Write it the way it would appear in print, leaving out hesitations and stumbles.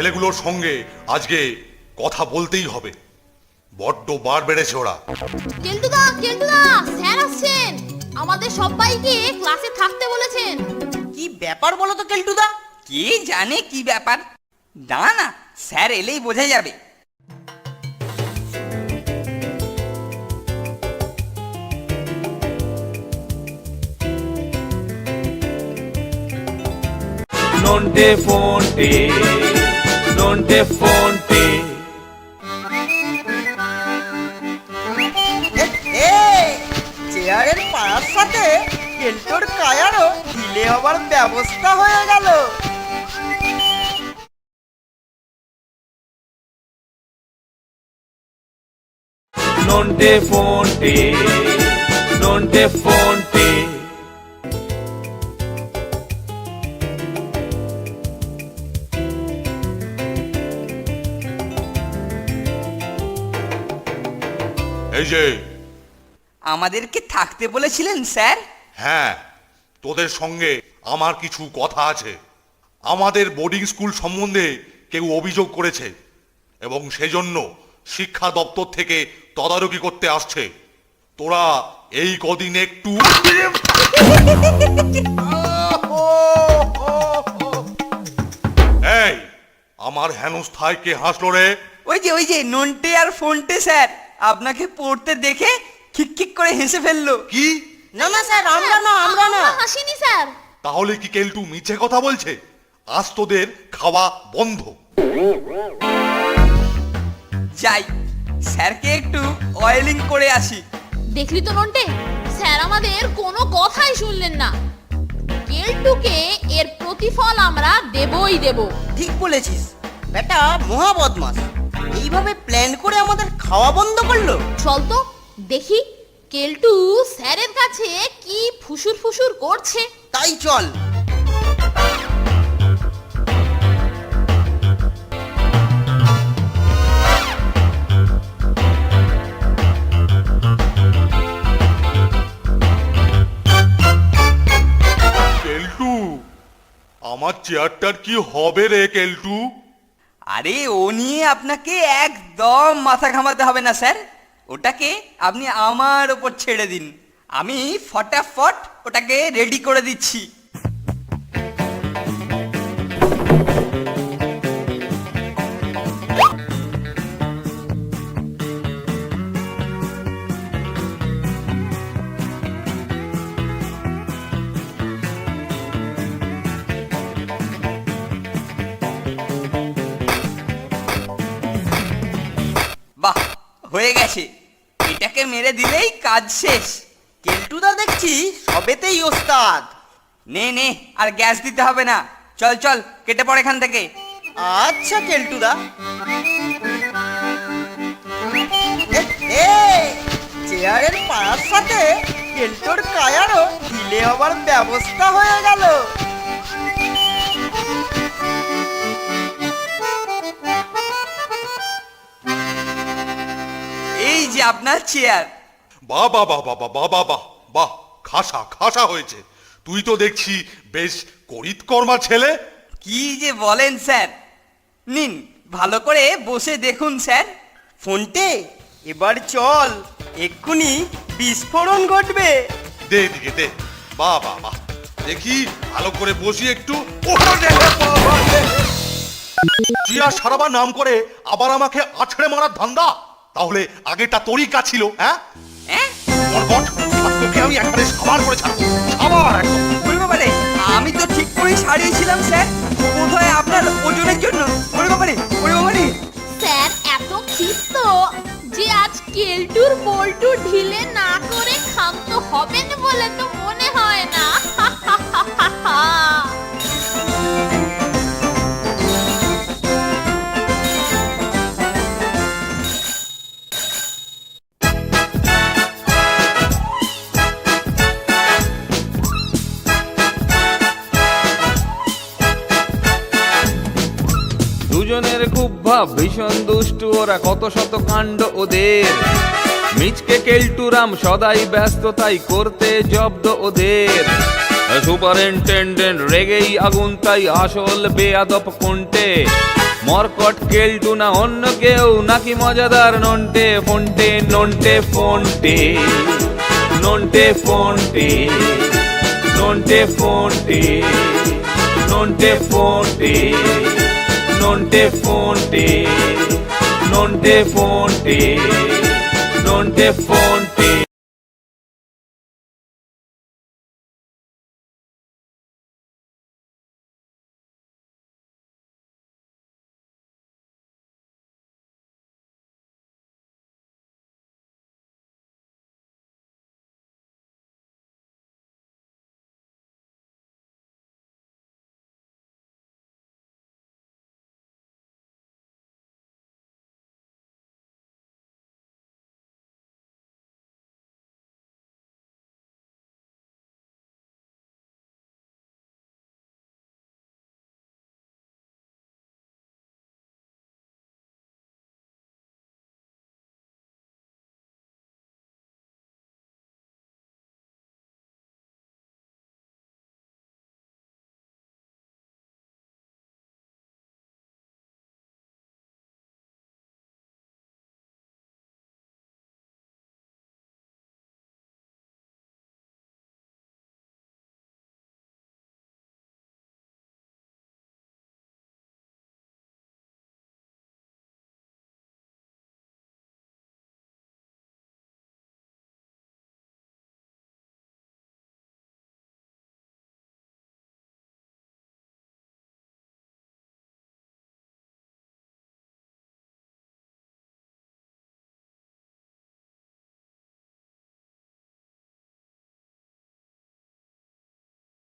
ছেলেগুলোর সঙ্গে আজকে কথা বলতেই হবে। বড্ড বার বেড়েছে ওরা। কেলটুদা, কেলটুদা, স্যার আসছেন। আমাদের সবাইকে ক্লাসে থাকতে বলেছেন। কি ব্যাপার বলো তো কেলটুদা? কে জানে কি ব্যাপার। না না, স্যার এলেই বোঝা যাবে। Nonte fonte, nonte fonte. চেয়ারের পায়ার সাথে কেলটোর কায়ারও ঢিলে হবার ব্যবস্থা হয়ে গেল। Nonte fonte, nonte fonte. এই যে, আমাদেরকে থাকতে বলেছিলেন স্যার? হ্যাঁ, তোদের সঙ্গে আমার কিছু কথা আছে। আমাদের বোর্ডিং স্কুল সম্বন্ধে কেউ অভিযোগ করেছে এবং সেজন্য শিক্ষা দপ্তর থেকে তদারকি করতে আসছে। তোরা এই কদিন একটু এই, আমার হেনস্থায় কে হাসলো রে? ওই যে নন্টে আর ফোনটে স্যার আপনাকে পড়তে দেখে খিকখিক করে হেসে ফেললো। কি? না না স্যার, আমরা না। আমরা হাসিনি স্যার। তাহলে কি কেলটু মিছে কথা বলছে? আজ তোদের খাওয়া বন্ধ। যাই, স্যারকে একটু অয়েলিং করে আসি। দেখলি তো নন্টে, স্যার আমাদের কোনো কথাই শুনলেন না। কেলটুকে এর প্রতিফল আমরা দেবই দেব। ঠিক বলেছিস, বেটা মহা বদমাস। এইভাবে প্ল্যান করে আমাদের খাওয়া বন্ধ করলো। চল তো দেখি কেলটু স্যারের কাছে কি ফুসুর ফুসুর করছে। তাই চল। কেলটু, আমার চেয়ারটার কি হবে রে কেলটু? আরে ও নিয়ে আপনাকে একদম মাথা ঘামাতে হবে না স্যার। ওটাকে আপনি আমার ওপর ছেড়ে দিন, আমি ফটাফট ওটাকে রেডি করে দিচ্ছি। বাহ, হয়ে গেছে। এটাকে মেরে দিলেই কাজ শেষ। কেলটুদা দেখছি সবেতেই ওস্তাদ। নে নে, আর গ্যাস দিতে হবে না। চল চল, কেটে পড় এখান থেকে। আচ্ছা কেলটুদা। চেয়ারের পায়ার সাথে কেলটোর কায়ারও ঢিলে হবার ব্যবস্থা হয়ে গেল। এই যে আপনার চেয়ার। বাহ বাহ বাহ বাহ বাহ বাহ বাহ বাহ, খাসা খাসা হয়েছে। তুই তো দেখছি বেশ করিতকর্মা ছেলে। কি যে বলেন স্যার, নিন ভালো করে বসে দেখুন স্যার। ফোনটে, এবার চল, এক্ষুনি বিস্ফোরণ ঘটবে। দে দিকে দে। বাহ বাহ বাহ, দেখি ভালো করে বসি একটু। চেয়ার সারাবার নাম করে আবার আমাকে আছড়ে মারার ধান্দা? তাহলে আগেটা তোরই কাজ ছিল। হ্যাঁ, হ্যাঁ, তোকে আমি একবারে সাবার করে ছাড়বো, সাবার একদম। ওরে বাবারে, আমি তো ঠিক করেই সারিয়েছিলাম স্যার, বোধহয় আপনার ওজনের জন্য। ওরে বাবারে, ওরে বাবারে। স্যার এত ক্ষিপ্ত যে আজ কেলটুর বল্টু ঢিলে না করে ক্ষান্ত হবেন বলে তো মনে হয় না। দুজনের খুব ভাব, ভীষণ দুষ্টু ওরা, কত শত কাণ্ড ওদের। মিচকে কেলটুরাম সদাই ব্যস্ত, তাই করতে জব্দ ওদের। সুপারিনটেন্ডেন্ট রেগেই আগুন, তাই আসল বেয়াদব কোনটে। মরকট কেলটু না অন্য কেউ নাকি মজাদার নন্টে ফন্টে নন্টে ফন্টে নন্টে ফন্টে নন্টে ফন্টে নন্টে ফন্টে নন্টে ফন্টে নন্টে ফন্টে নন্টে ফন্টে